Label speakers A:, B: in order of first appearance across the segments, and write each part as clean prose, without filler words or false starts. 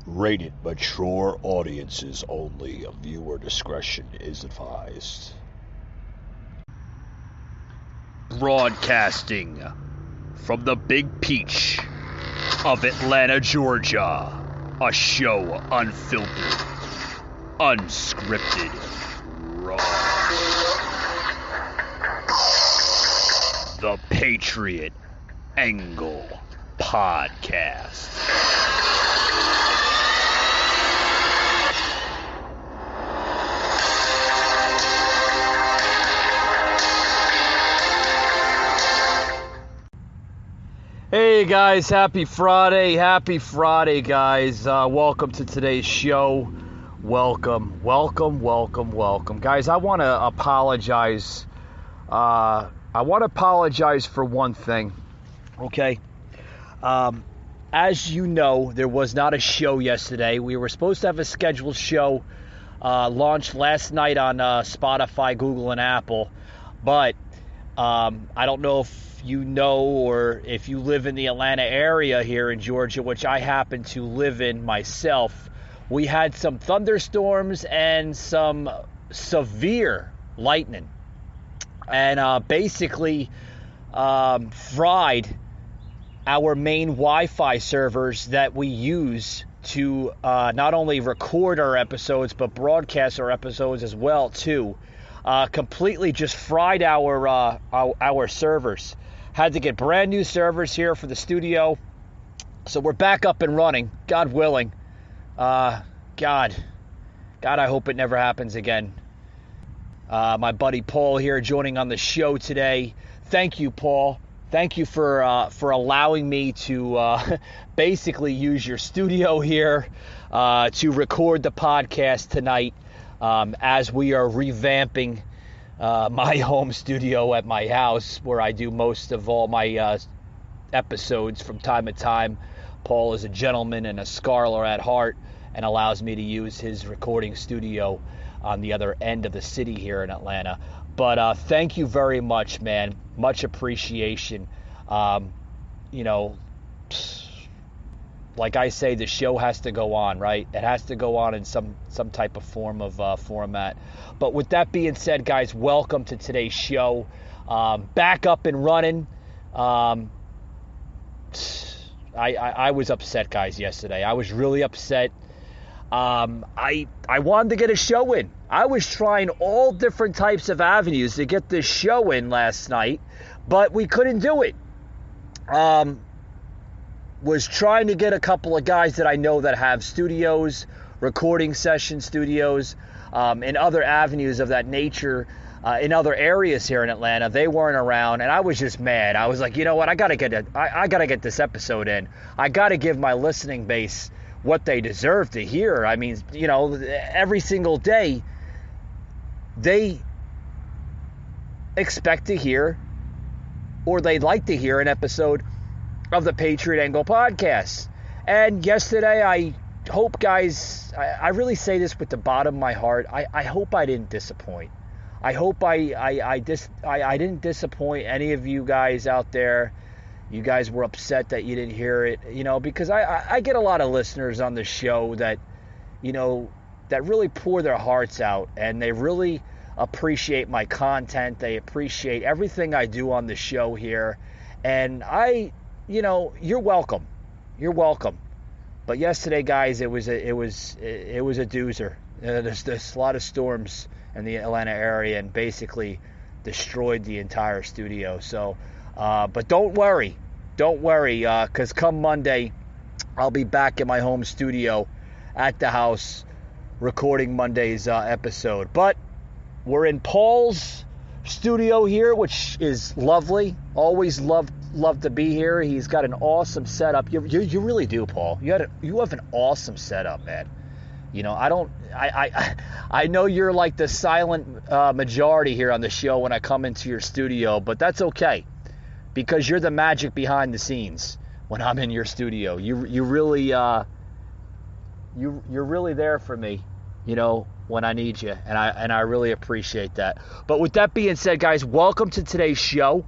A: Rated mature audiences only. Viewer discretion is advised. Broadcasting from the Big Peach of Atlanta, Georgia. A show unfiltered, unscripted, raw. The Patriot Angle Podcast. Hey guys, happy Friday, guys. Welcome to today's show. Welcome. Guys, I want to apologize. I want to apologize for one thing, okay? As you know, there was not a show yesterday. We were supposed to have a scheduled show launched last night on Spotify, Google, and Apple, but I don't know if you know, or if you live in the Atlanta area here in Georgia, which I happen to live in myself, we had some thunderstorms and some severe lightning, and basically fried our main Wi-Fi servers that we use to not only record our episodes but broadcast our episodes as well too. Completely just fried our servers. Had to get brand new servers here for the studio, so we're back up and running, God willing. God, I hope it never happens again. My buddy Paul here joining on the show today. Thank you, Paul. Thank you for allowing me to basically use your studio here to record the podcast tonight, as we are revamping my home studio at my house, where I do most of all my episodes from time to time. Paul is a gentleman and a scholar at heart and allows me to use his recording studio on the other end of the city here in Atlanta. But thank you very much, man. Much appreciation. Like I say, the show has to go on, right? It has to go on in some type of form of format. But with that being said, guys, welcome to today's show. Back up and running. I was upset, guys, yesterday. I was really upset. I wanted to get a show in. I was trying all different types of avenues to get this show in last night, but we couldn't do it. Was trying to get a couple of guys that I know that have studios, recording session studios, and other avenues of that nature in other areas here in Atlanta. They weren't around, and I was just mad. I was like, you know what? I gotta get this episode in. I gotta give my listening base what they deserve to hear. I mean, every single day they expect to hear, or they'd like to hear, an episode of the Patriot Angle Podcast. And yesterday, I hope, guys, I really say this with the bottom of my heart, I hope I didn't disappoint. I hope I didn't disappoint any of you guys out there. You guys were upset that you didn't hear it, because I get a lot of listeners on the show that, that really pour their hearts out, and they really appreciate my content. They appreciate everything I do on the show here. And you're welcome. You're welcome. But yesterday, guys, it was a doozer. There's a lot of storms in the Atlanta area and basically destroyed the entire studio. So, but don't worry, because come Monday, I'll be back in my home studio at the house recording Monday's episode. But we're in Paul's studio here, which is lovely. Always love to be here. He's got an awesome setup. You really do, Paul. You have an awesome setup, man. I know you're like the silent majority here on the show when I come into your studio, but that's okay, because you're the magic behind the scenes when I'm in your studio. You really you're really there for me, when I need you, and I really appreciate that. But with that being said, guys, welcome to today's show.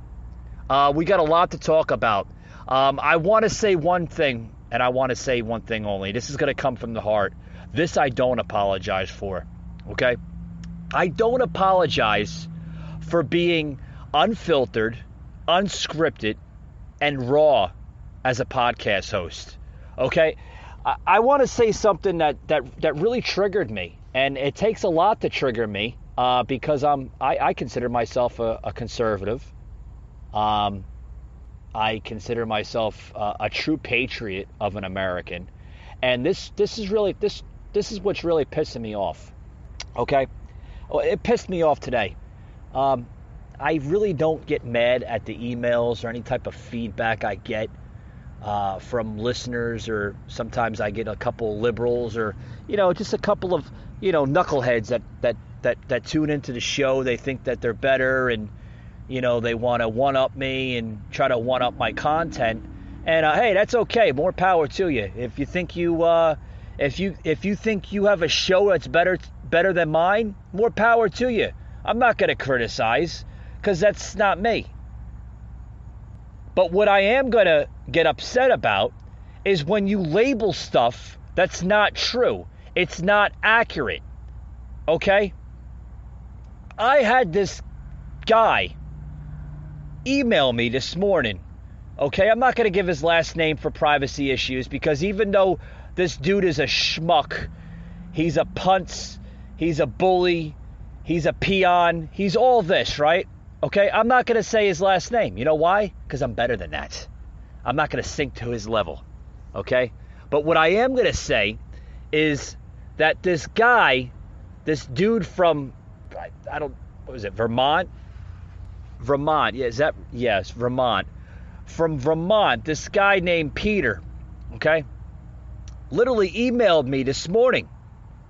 A: We got a lot to talk about. I want to say one thing and I want to say one thing only. This is going to come from the heart. This I don't apologize for, okay? I don't apologize for being unfiltered, unscripted, and raw as a podcast host, okay? I want to say something that really triggered me, and it takes a lot to trigger me because I consider myself a conservative. I consider myself a true patriot of an American, and this is what's really pissing me off. Okay, well, it pissed me off today. I really don't get mad at the emails or any type of feedback I get from listeners, or sometimes I get a couple liberals, or just a couple of knuckleheads that tune into the show. They think that they're better, and they want to one-up me and try to one-up my content. And hey, that's okay. More power to you. If you think if you think you have a show that's better than mine, more power to you. I'm not going to criticize, because that's not me. But what I am going to get upset about is when you label stuff that's not true. It's not accurate. Okay? I had this guy email me this morning. Okay? I'm not going to give his last name for privacy issues, because even though this dude is a schmuck, he's a punce, he's a bully, he's a peon, he's all this, right? Okay, I'm not going to say his last name. You know why? Because I'm better than that. I'm not going to sink to his level. Okay? But what I am going to say is that this guy, this dude from, what was it, Vermont? Vermont, yeah, yes, Vermont. From Vermont, this guy named Peter, okay, literally emailed me this morning.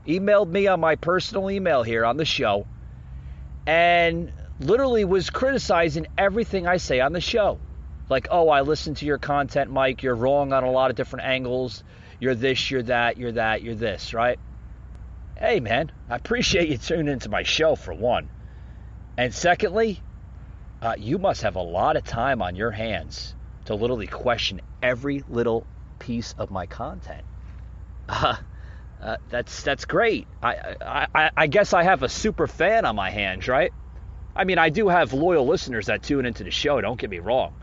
A: Emailed me on my personal email here on the show, and literally was criticizing everything I say on the show. Like, oh, I listen to your content, Mike. You're wrong on a lot of different angles. You're this, you're that, you're that, you're this, right? Hey, man, I appreciate you tuning into my show, for one. And secondly, you must have a lot of time on your hands to literally question every little piece of my content. That's great. I guess I have a super fan on my hands, right? I mean, I do have loyal listeners that tune into the show, don't get me wrong.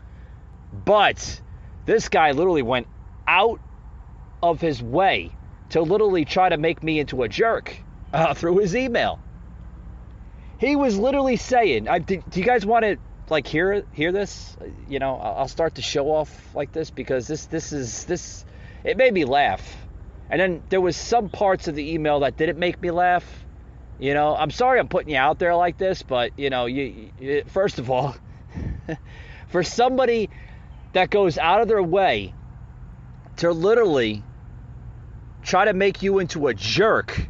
A: But this guy literally went out of his way to literally try to make me into a jerk through his email. He was literally saying, do you guys want to hear this? I'll start the show off like this, because this it made me laugh. And then there was some parts of the email that didn't make me laugh. I'm sorry I'm putting you out there like this, but, you first of all, for somebody that goes out of their way to literally try to make you into a jerk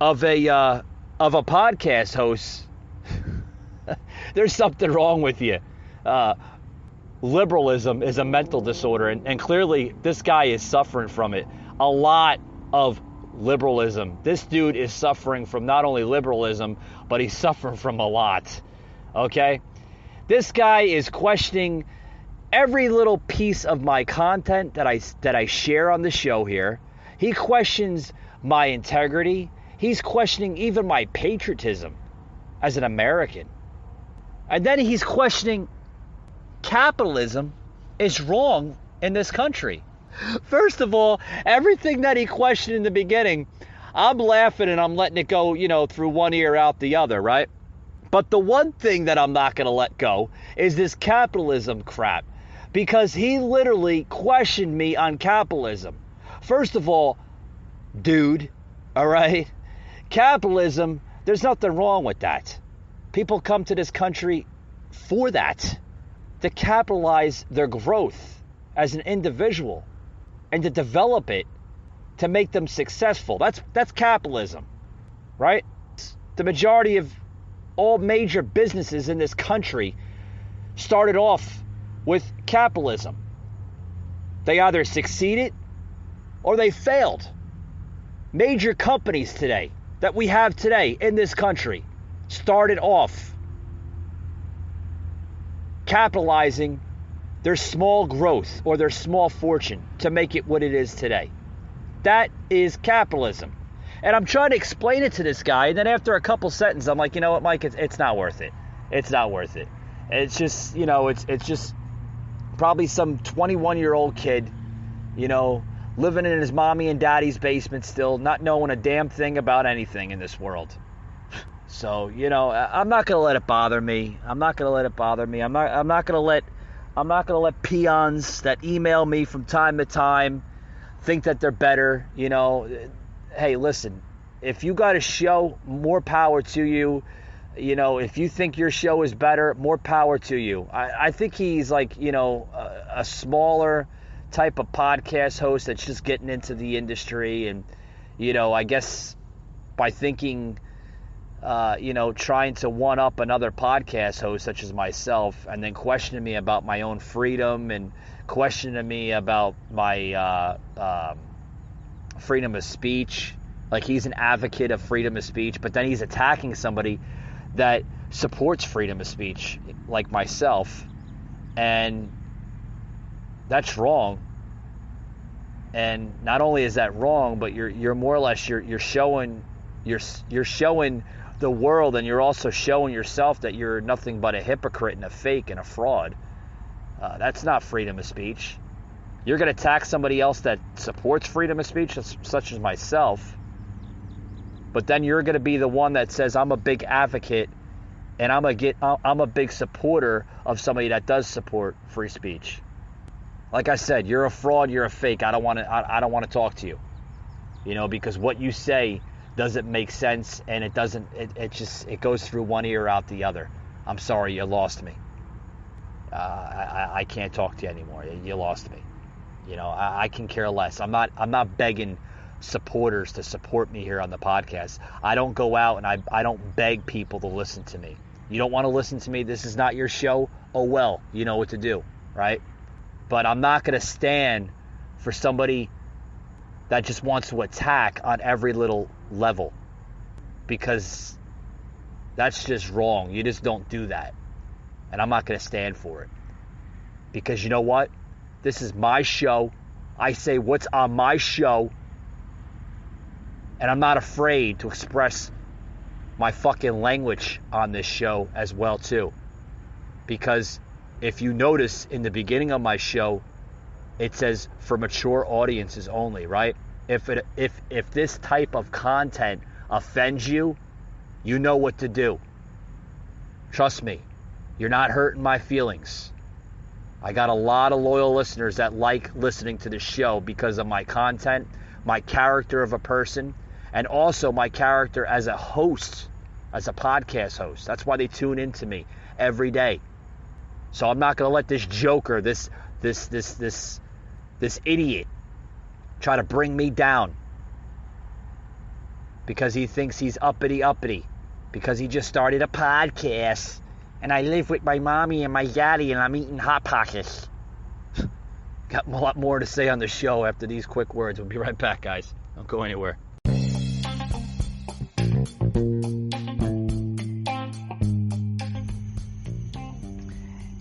A: of a podcast host, there's something wrong with you. Liberalism is a mental disorder, and clearly this guy is suffering from it. A lot of liberalism. This dude is suffering from not only liberalism, but he's suffering from a lot. Okay? This guy is questioning every little piece of my content that I share on the show here. He questions my integrity. He's questioning even my patriotism as an American. And then he's questioning capitalism is wrong in this country. First of all, everything that he questioned in the beginning, I'm laughing and I'm letting it go, through one ear out the other, right? But the one thing that I'm not going to let go is this capitalism crap, because he literally questioned me on capitalism. First of all, dude, all right? Capitalism, there's nothing wrong with that. People come to this country for that, to capitalize their growth as an individual and to develop it to make them successful. That's capitalism, right? The majority of all major businesses in this country started off with capitalism. They either succeeded or they failed. Major companies today that we have today in this country started off capitalizing their small growth or their small fortune to make it what it is today. That is capitalism. And I'm trying to explain it to this guy, and then after a couple sentences, I'm like, you know what, Mike, it's not worth it. It's not worth it. It's just, it's just probably some 21-year-old kid, living in his mommy and daddy's basement still, not knowing a damn thing about anything in this world. So, I'm not going to let it bother me. I'm not going to let peons that email me from time to time think that they're better. Hey, listen, if you got a show, more power to you. If you think your show is better, more power to you. I think he's like, a smaller type of podcast host that's just getting into the industry. And, I guess by thinking, trying to one up another podcast host such as myself, and then questioning me about my own freedom and questioning me about my freedom of speech. Like, he's an advocate of freedom of speech, but then he's attacking somebody that supports freedom of speech, like myself, and that's wrong. And not only is that wrong, but you're more or less you're showing the world, and you're also showing yourself that you're nothing but a hypocrite and a fake and a fraud. That's not freedom of speech. You're going to attack somebody else that supports freedom of speech, such as myself, but then you're going to be the one that says, I'm a big advocate and I'm a big supporter of somebody that does support free speech. Like I said, you're a fraud, you're a fake. I don't want to talk to you. Because what you say doesn't make sense, and it doesn't. It goes through one ear out the other. I'm sorry, you lost me. I can't talk to you anymore. You lost me. I can care less. I'm not begging supporters to support me here on the podcast. I don't go out and I don't beg people to listen to me. You don't want to listen to me? This is not your show? Oh well, you know what to do, right? But I'm not going to stand for somebody that just wants to attack on every little level, because that's just wrong. You just don't do that. And I'm not going to stand for it. Because you know what? This is my show. I say what's on my show. And I'm not afraid to express my fucking language on this show as well too. Because if you notice in the beginning of my show, it says for mature audiences only, right? If this type of content offends you, you know what to do. Trust me, you're not hurting my feelings. I got a lot of loyal listeners that like listening to the show because of my content, my character of a person, and also my character as a host, as a podcast host. That's why they tune into me every day. So I'm not going to let this joker, this idiot, try to bring me down because he thinks he's uppity, because he just started a podcast, and I live with my mommy and my daddy, and I'm eating Hot Pockets. Got a lot more to say on the show after these quick words. We'll be right back, guys. Don't go anywhere.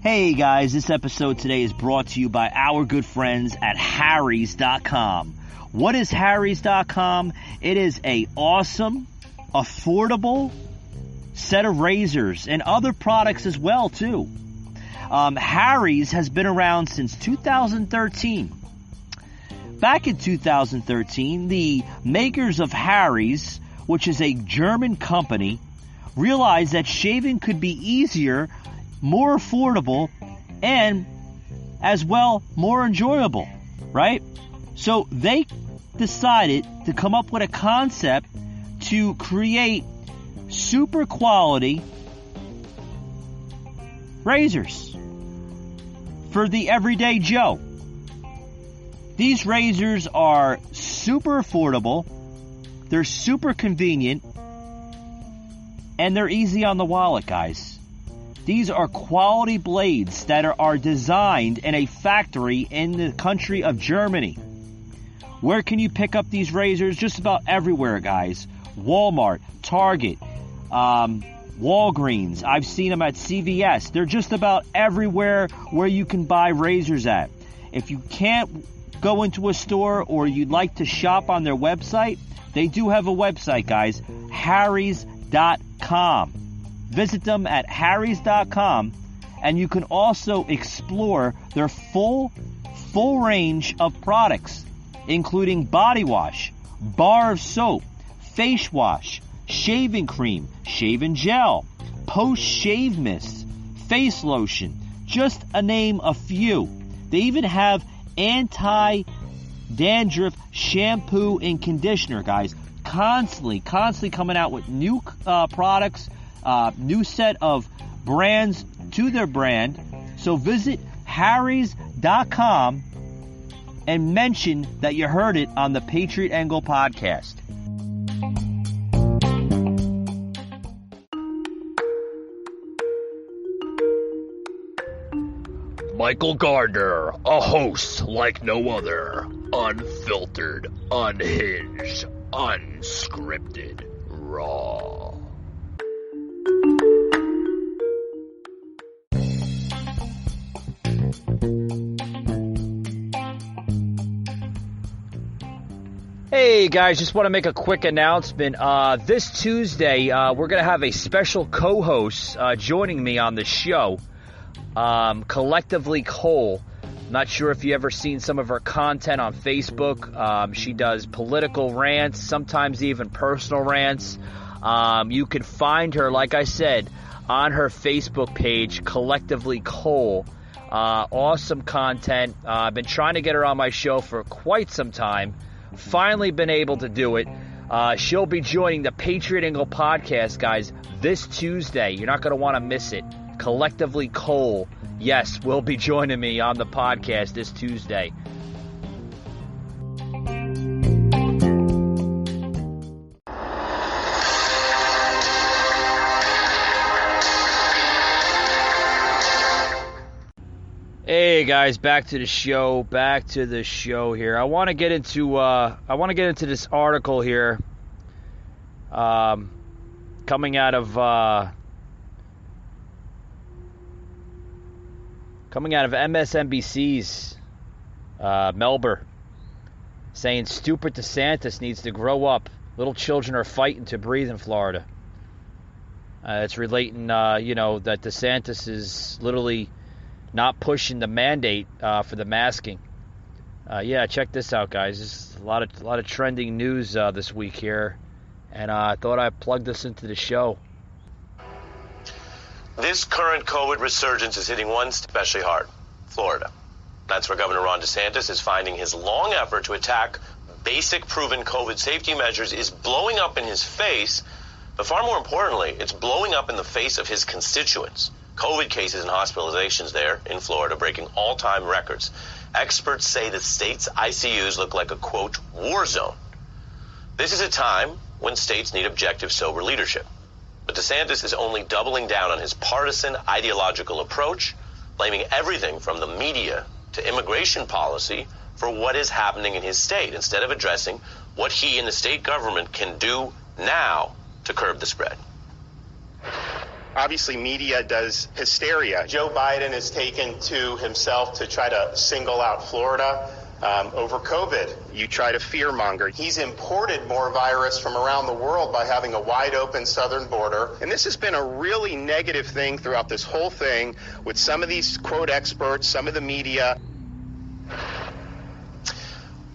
A: Hey guys, this episode today is brought to you by our good friends at Harry's.com. What is Harry's.com? It is a awesome, affordable set of razors and other products as well too. Harry's has been around since 2013. Back in 2013, the makers of Harry's, which is a German company, realized that shaving could be easier, more affordable, and as well more enjoyable, right? So they decided to come up with a concept to create super quality razors for the everyday Joe. These razors are super affordable, they're super convenient, and they're easy on the wallet, guys. These are quality blades that are designed in a factory in the country of Germany. Where can you pick up these razors? Just about everywhere, guys. Walmart, Target, Walgreens. I've seen them at CVS. They're just about everywhere where you can buy razors at. If you can't go into a store or you'd like to shop on their website, they do have a website, guys, harrys.com. Visit them at harrys.com, and you can also explore their full range of products, including body wash, bar of soap, face wash, shaving cream, shaving gel, post-shave mist, face lotion, just to name a few. They even have anti-dandruff shampoo and conditioner, guys. Constantly coming out with new products, new set of brands to their brand. So visit harrys.com and mention that you heard it on the Patriot Angle podcast.
B: Michael Gardner, a host like no other. Unfiltered, unhinged, unscripted, raw.
A: Hey guys, just want to make a quick announcement. This Tuesday, we're going to have a special co-host joining me on the show. Collectively Cole. Not sure if you ever seen some of her content on Facebook. She does political rants, sometimes even personal rants. You can find her, like I said, on her Facebook page, Collectively Cole. Awesome content. I've been trying to get her on my show for quite some time. Finally been able to do it. She'll be joining the Patriot Angle podcast, guys, this Tuesday. You're not going to want to miss it. Collectively Cole, yes, will be joining me on the podcast this Tuesday. Hey guys, back to the show here. I want to get into this article here, coming out of MSNBC's Melbourne, saying stupid DeSantis needs to grow up. Little children are fighting to breathe in Florida. It's relating, that DeSantis is literally not pushing the mandate for the masking. Check this out, guys. There's a lot of trending news this week here, and I thought I'd plug this into the show.
C: This current COVID resurgence is hitting one especially hard, Florida. That's where Governor Ron DeSantis is finding his long effort to attack basic proven COVID safety measures is blowing up in his face, but far more importantly, it's blowing up in the face of his constituents. COVID cases and hospitalizations there in Florida breaking all-time records. Experts say the state's ICUs look like a, quote, war zone. This is a time when states need objective, sober leadership. But DeSantis is only doubling down on his partisan ideological approach, blaming everything from the media to immigration policy for what is happening in his state, instead of addressing what he and the state government can do now to curb the spread.
D: Obviously, media does hysteria. Joe Biden has taken to himself to try to single out Florida over COVID. You try to fearmonger. He's imported more virus from around the world by having a wide open southern border. And this has been a really negative thing throughout this whole thing with some of these, quote, experts, some of the media.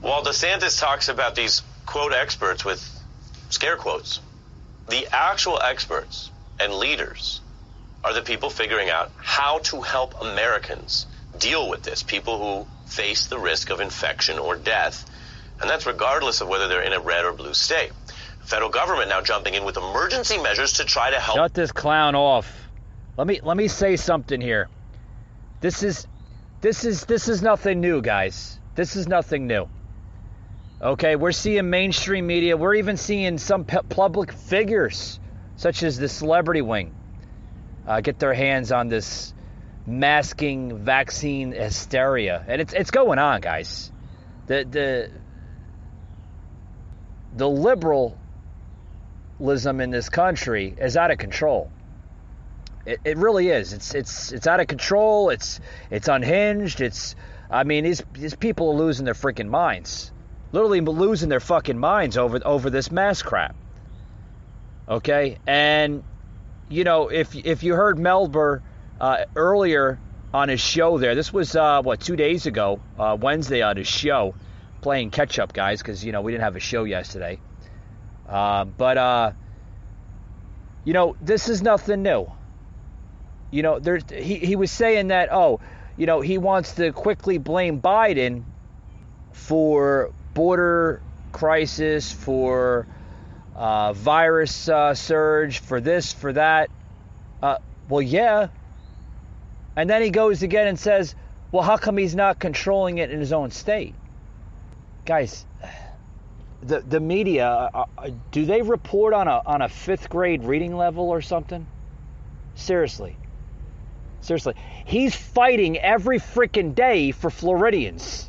C: While DeSantis talks about these, quote, experts with scare quotes, the actual experts and leaders are the people figuring out how to help Americans deal with this, people who face the risk of infection or death, and that's regardless of whether they're in a red or blue state. The federal government now jumping in with emergency measures to try to help.
A: Shut this clown off. Let me say something here. This is nothing new, guys. This is nothing new. Okay, we're seeing mainstream media. We're even seeing some public figures, such as the celebrity wing, get their hands on this masking vaccine hysteria, and it's going on, guys. The liberalism in this country is out of control. It really is. It's out of control. It's unhinged. These people are losing their freaking minds. Literally losing their fucking minds over this mask crap. Okay? And if you heard Melber earlier on his show there, this was 2 days ago, Wednesday on his show, playing catch up, guys, because we didn't have a show yesterday. But this is nothing new. He was saying that he wants to quickly blame Biden for border crisis, for virus surge, for this, for that. Well, yeah. And then he goes again and says, well, how come he's not controlling it in his own state? Guys, the media, do they report on a 5th grade reading level or something? Seriously. He's fighting every freaking day for Floridians.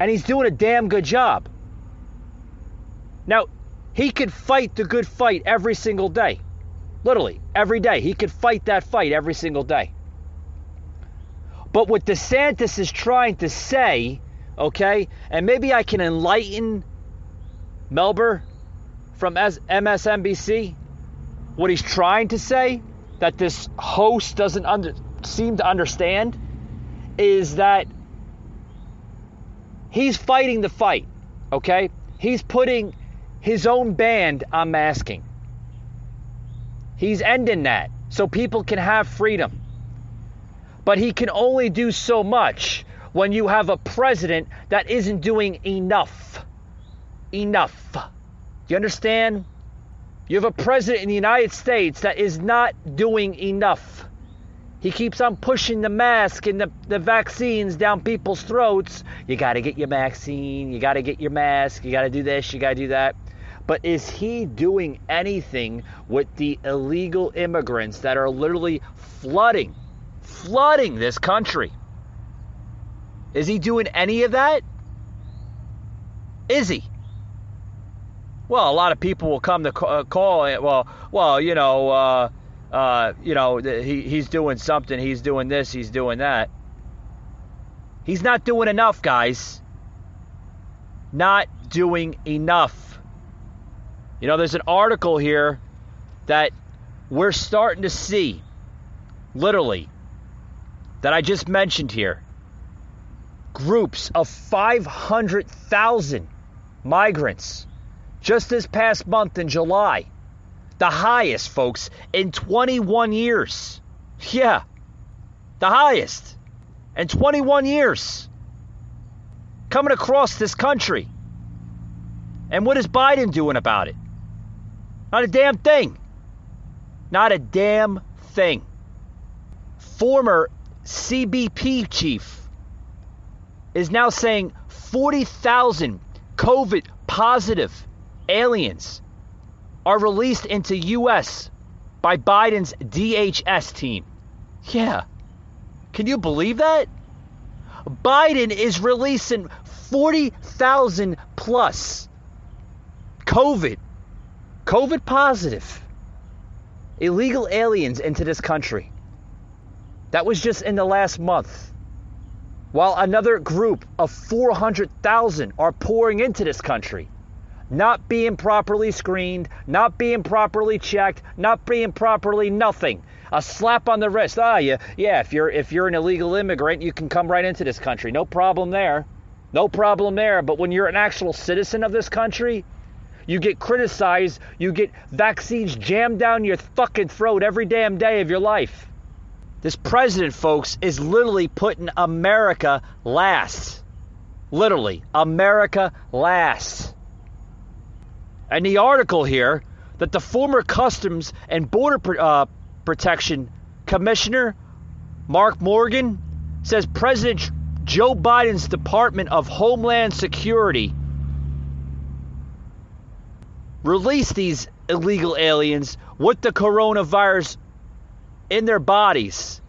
A: And he's doing a damn good job. Now, he could fight the good fight every single day. Literally, every day. He could fight that fight every single day. But what DeSantis is trying to say, okay, and maybe I can enlighten Melber from MSNBC, what he's trying to say, that this host doesn't seem to understand, is that he's fighting the fight, okay? He's putting his own ban on masking. He's ending that so people can have freedom. But he can only do so much when you have a president that isn't doing enough. Enough. You understand? You have a president in the United States that is not doing enough. He keeps on pushing the mask and the vaccines down people's throats. You got to get your vaccine. You got to get your mask. You got to do this. You got to do that. But is he doing anything with the illegal immigrants that are literally flooding this country? Is he doing any of that? Is he? Well, a lot of people will come to call it. He's doing something. He's doing this. He's doing that. He's not doing enough, guys. Not doing enough. There's an article here that we're starting to see, literally, that I just mentioned here. Groups of 500,000 migrants just this past month in July. The highest, folks, in 21 years. Yeah, the highest in 21 years. Coming across this country. And what is Biden doing about it? Not a damn thing. Not a damn thing. Former CBP chief is now saying 40,000 COVID positive aliens are released into U.S. by Biden's DHS team. Yeah. Can you believe that? Biden is releasing 40,000 plus COVID positive illegal aliens into this country. That was just in the last month. While another group of 400,000 are pouring into this country, not being properly screened, not being properly checked, not being properly nothing. A slap on the wrist. If you're an illegal immigrant, you can come right into this country. No problem there. No problem there. But when you're an actual citizen of this country, you get criticized, you get vaccines jammed down your fucking throat every damn day of your life. This president, folks, is literally putting America last. Literally, America last. And the article here that the former Customs and Border Protection Commissioner, Mark Morgan, says President Joe Biden's Department of Homeland Security released these illegal aliens with the coronavirus in their bodies,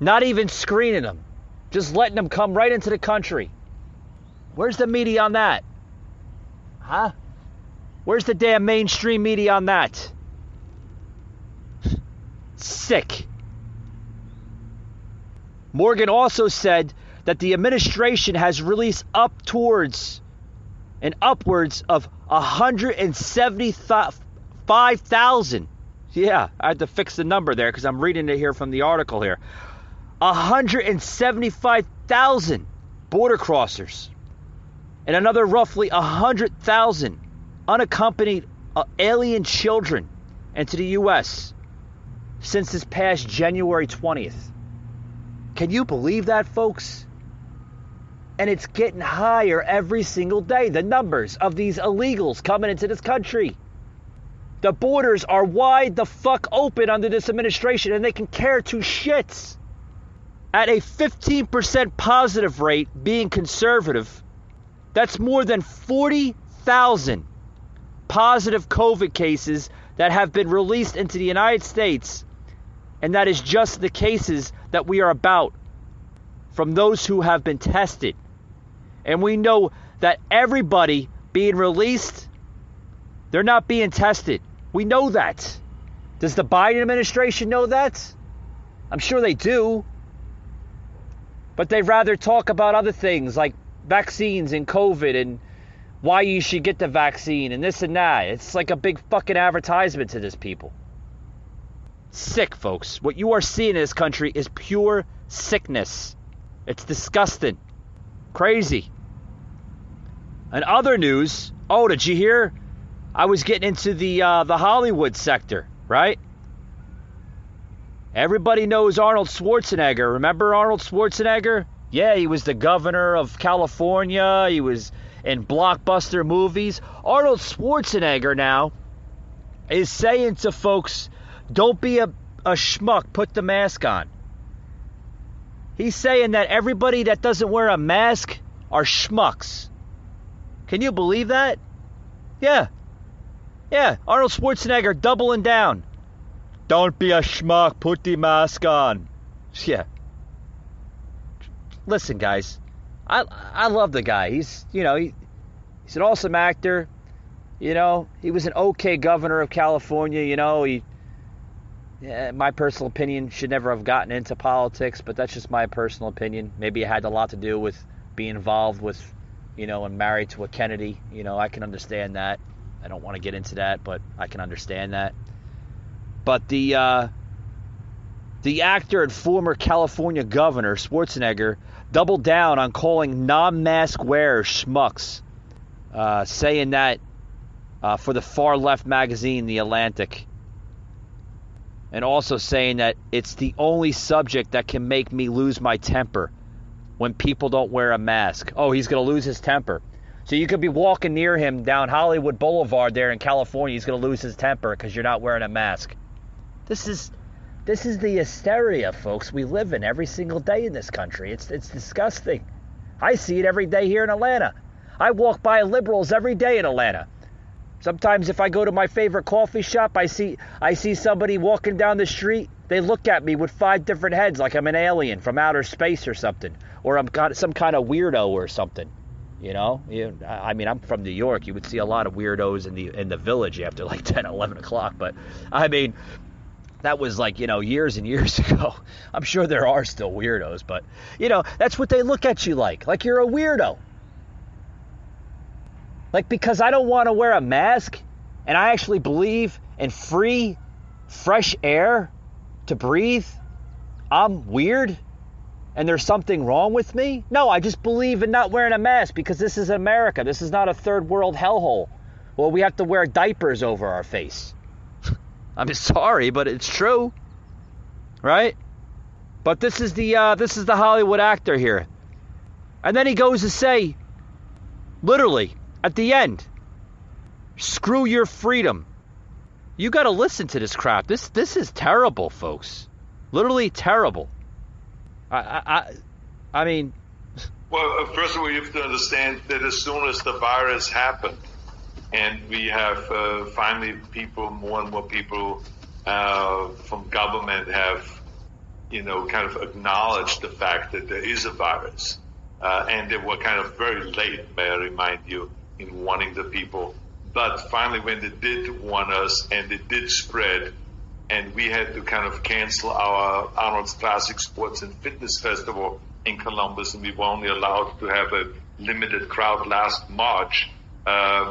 A: not even screening them, just letting them come right into the country. Where's the media on that? Huh? Where's the damn mainstream media on that? Sick. Morgan also said that the administration has released upwards of 175,000. Yeah, I had to fix the number there because I'm reading it here from the article here. 175,000 border crossers and another roughly 100,000 unaccompanied alien children into the U.S. since this past January 20th. Can you believe that, folks? And it's getting higher every single day, the numbers of these illegals coming into this country. The borders are wide the fuck open under this administration, and they can care two shits. At a 15% positive rate, being conservative, that's more than 40,000 positive COVID cases that have been released into the United States. And that is just the cases that we are about from those who have been tested. And we know that everybody being released, they're not being tested. We know that. Does the Biden administration know that? I'm sure they do. But they'd rather talk about other things like vaccines and COVID and why you should get the vaccine and this and that. It's like a big fucking advertisement to this people. Sick, folks. What you are seeing in this country is pure sickness. It's disgusting. Crazy. And other news, did you hear? I was getting into the Hollywood sector, right? Everybody knows Arnold Schwarzenegger. Remember Arnold Schwarzenegger? Yeah, he was the governor of California. He was in blockbuster movies. Arnold Schwarzenegger now is saying to folks, don't be a schmuck, put the mask on. He's saying that everybody that doesn't wear a mask are schmucks. Can you believe that? Yeah, Arnold Schwarzenegger doubling down. Don't be a schmuck, put the mask on. Yeah. Listen, guys, I love the guy. He's an awesome actor. He was an okay governor of California. My personal opinion, should never have gotten into politics, but that's just my personal opinion. Maybe it had a lot to do with being involved with, and married to a Kennedy. I can understand that. I don't want to get into that, but I can understand that. But the actor and former California governor, Schwarzenegger, doubled down on calling non-mask wearers schmucks, saying that for the far-left magazine, The Atlantic. And also saying that it's the only subject that can make me lose my temper when people don't wear a mask. Oh, he's going to lose his temper. So you could be walking near him down Hollywood Boulevard there in California. He's going to lose his temper because you're not wearing a mask. This is the hysteria, folks, we live in every single day in this country. It's disgusting. I see it every day here in Atlanta. I walk by liberals every day in Atlanta. Sometimes if I go to my favorite coffee shop, I see somebody walking down the street. They look at me with 5 different heads like I'm an alien from outer space or something. Or I'm some kind of weirdo or something. I'm from New York. You would see a lot of weirdos in the village after like 10, 11 o'clock. But, that was like, years and years ago. I'm sure there are still weirdos. But, that's what they look at you like you're a weirdo. Like, because I don't want to wear a mask and I actually believe in free, fresh air to breathe, I'm weird and there's something wrong with me? No, I just believe in not wearing a mask because this is America. This is not a third world hellhole. Well, we have to wear diapers over our face. I'm sorry, but it's true. Right? But this is the Hollywood actor here. And then he goes to say, literally, at the end, screw your freedom. You got to listen to this crap. This is terrible, folks. Literally terrible. I mean...
E: Well, first of all, you have to understand that as soon as the virus happened, and we have finally more and more people from government have, kind of acknowledged the fact that there is a virus. And they were kind of very late, may I remind you, in warning the people. But finally, when they did warn us and it did spread, and we had to kind of cancel our Arnold's Classic Sports and Fitness Festival in Columbus, and we were only allowed to have a limited crowd last March,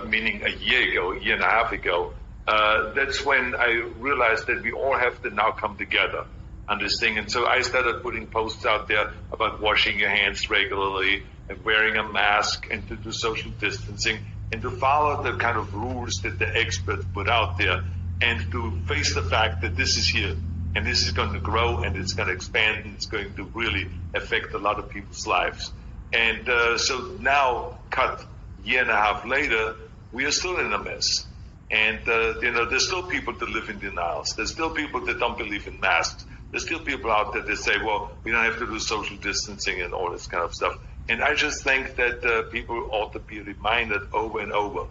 E: meaning a year and a half ago. That's when I realized that we all have to now come together on this thing. And so I started putting posts out there about washing your hands regularly and wearing a mask and to do social distancing and to follow the kind of rules that the experts put out there and to face the fact that this is here and this is going to grow and it's going to expand and it's going to really affect a lot of people's lives. And so now, cut year and a half later, we are still in a mess. And, there's still people that live in denials. There's still people that don't believe in masks. There's still people out there that say, well, we don't have to do social distancing and all this kind of stuff. And I just think that people ought to be reminded over and over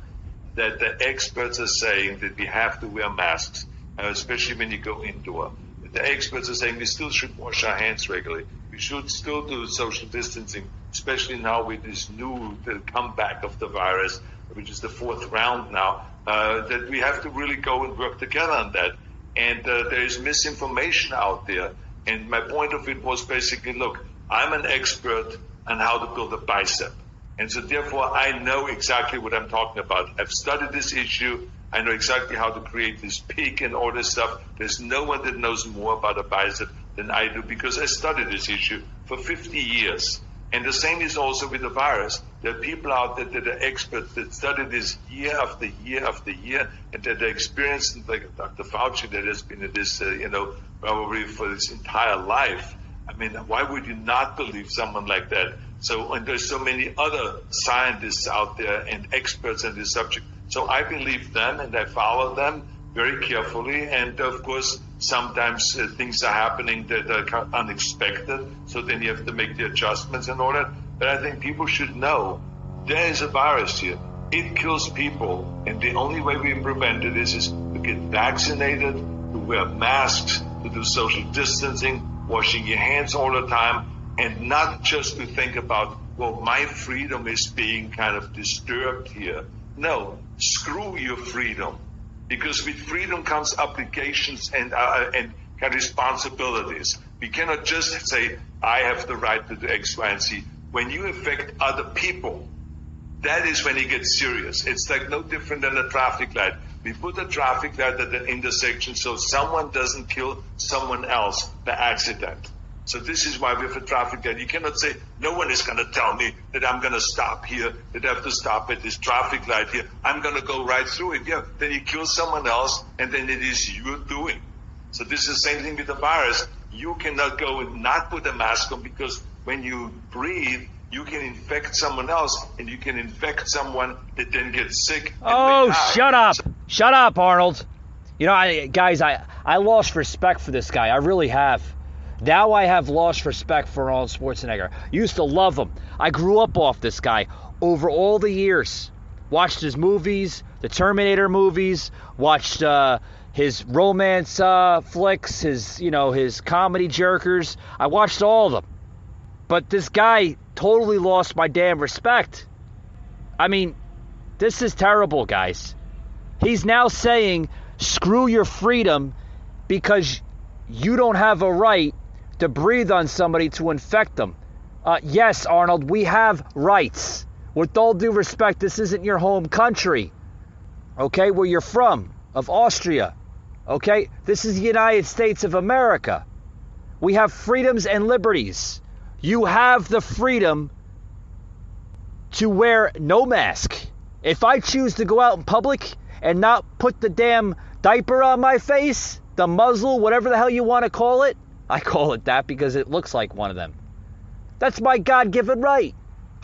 E: that the experts are saying that we have to wear masks, especially when you go indoor. The experts are saying we still should wash our hands regularly. We should still do social distancing, especially now with this new comeback of the virus, which is the fourth round now, that we have to really go and work together on that. And there is misinformation out there. And my point of it was basically, look, I'm an expert on how to build a bicep. And so therefore, I know exactly what I'm talking about. I've studied this issue. I know exactly how to create this peak and all this stuff. There's no one that knows more about a bicep than I do because I studied this issue for 50 years. And the same is also with the virus. There are people out there that are experts that study this year after year after year, and that are experienced, like Dr. Fauci, that has been in this, probably for his entire life. I mean, why would you not believe someone like that? So, and there's so many other scientists out there and experts in this subject. So I believe them and I follow them very carefully. And of course, sometimes things are happening that are unexpected. So then you have to make the adjustments and all that. But I think people should know there is a virus here. It kills people. And the only way we prevent it is to get vaccinated, to wear masks, to do social distancing, washing your hands all the time, and not just to think about, well, my freedom is being kind of disturbed here. No, screw your freedom. Because with freedom comes obligations and responsibilities. We cannot just say, I have the right to do X, Y, and Z. When you affect other people, that is when it gets serious. It's like no different than a traffic light. We put a traffic light at an intersection so someone doesn't kill someone else by accident. So this is why we have a traffic light. You cannot say, no one is going to tell me that I'm going to stop here, that I have to stop at this traffic light here. I'm going to go right through it. Yeah, then you kill someone else, and then it is your doing. So this is the same thing with the virus. You cannot go and not put a mask on because when you breathe, you can infect someone else, and you can infect someone that then gets sick.
A: Oh, shut up. Shut up, Arnold. You know, I lost respect for this guy. I really have. Now I have lost respect for Arnold Schwarzenegger. Used to love him. I grew up off this guy over all the years. Watched his movies, the Terminator movies, watched his romance flicks, his comedy jerkers. I watched all of them. But this guy totally lost my damn respect. I mean, this is terrible, guys. He's now saying, screw your freedom because you don't have a right to breathe on somebody to infect them. Yes, Arnold, we have rights. With all due respect, this isn't your home country. Okay, where you're from, of Austria. Okay, this is the United States of America. We have freedoms and liberties. You have the freedom to wear no mask. If I choose to go out in public and not put the damn diaper on my face, the muzzle, whatever the hell you want to call it, I call it that because it looks like one of them. That's my God-given right.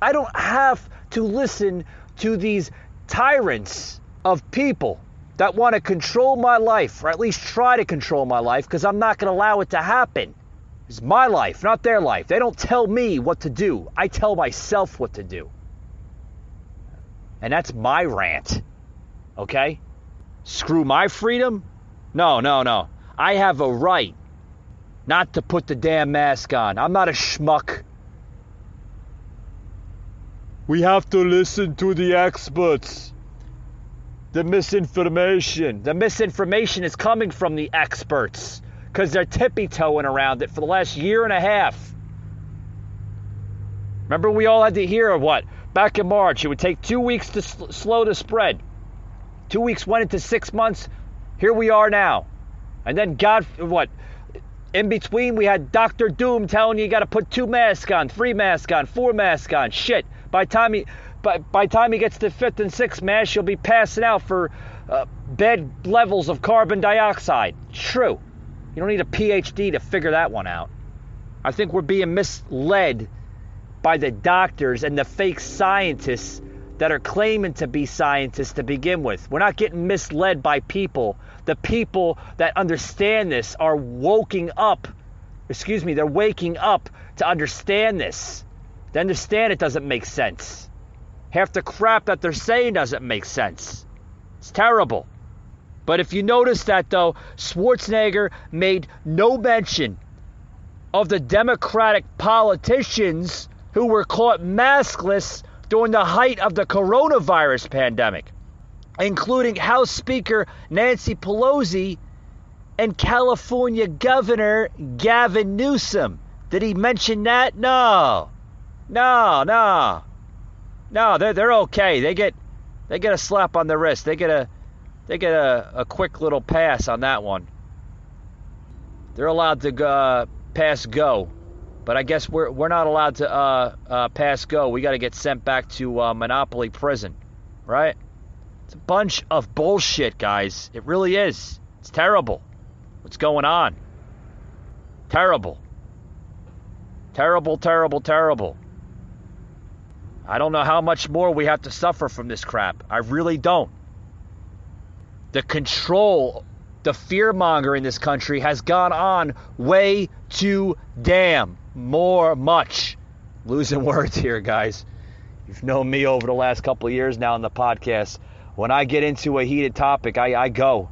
A: I don't have to listen to these tyrants of people that want to control my life, or at least try to control my life, because I'm not going to allow it to happen. It's my life, not their life. They don't tell me what to do. I tell myself what to do. And that's my rant. Okay? Screw my freedom? No. I have a right not to put the damn mask on. I'm not a schmuck. We have to listen to the experts. The misinformation. The misinformation is coming from the experts because they're tippy-toeing around it for the last year and a half. Remember, we all had to hear what? Back in March, it would take 2 weeks to slow the spread. 2 weeks went into 6 months. Here we are now. And then in between, we had Dr. Doom telling you got to put 2 masks on, 3 masks on, 4 masks on. Shit. By the time he gets to 5th and 6th mask, you'll be passing out for bad levels of carbon dioxide. It's true. You don't need a PhD to figure that one out. I think we're being misled by the doctors and the fake scientists that are claiming to be scientists to begin with. We're not getting misled by people. The people that understand this are waking up. They're waking up to understand this. To understand it doesn't make sense. Half the crap that they're saying doesn't make sense. It's terrible. But if you notice that, though, Schwarzenegger made no mention of the Democratic politicians who were caught maskless during the height of the coronavirus pandemic, including House Speaker Nancy Pelosi and California Governor Gavin Newsom. Did he mention that? No, they're okay. They get a slap on the wrist. They get a quick little pass on that one. They're allowed to pass go. But I guess we're not allowed to pass go. We got to get sent back to Monopoly Prison, right? It's a bunch of bullshit, guys. It really is. It's terrible. What's going on? Terrible. Terrible, terrible, terrible. I don't know how much more we have to suffer from this crap. I really don't. The control, the fear-monger in this country has gone on way too damn much. Losing words here, guys. You've known me over the last couple of years now on the podcast. When I get into a heated topic, I go.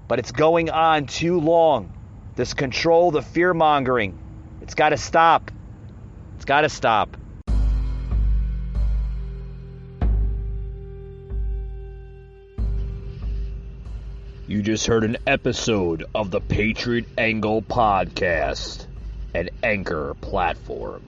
A: But it's going on too long. This control, the fear-mongering, it's got to stop. It's got to stop.
B: You just heard an episode of the Patriot Angle Podcast, an Anchor platform.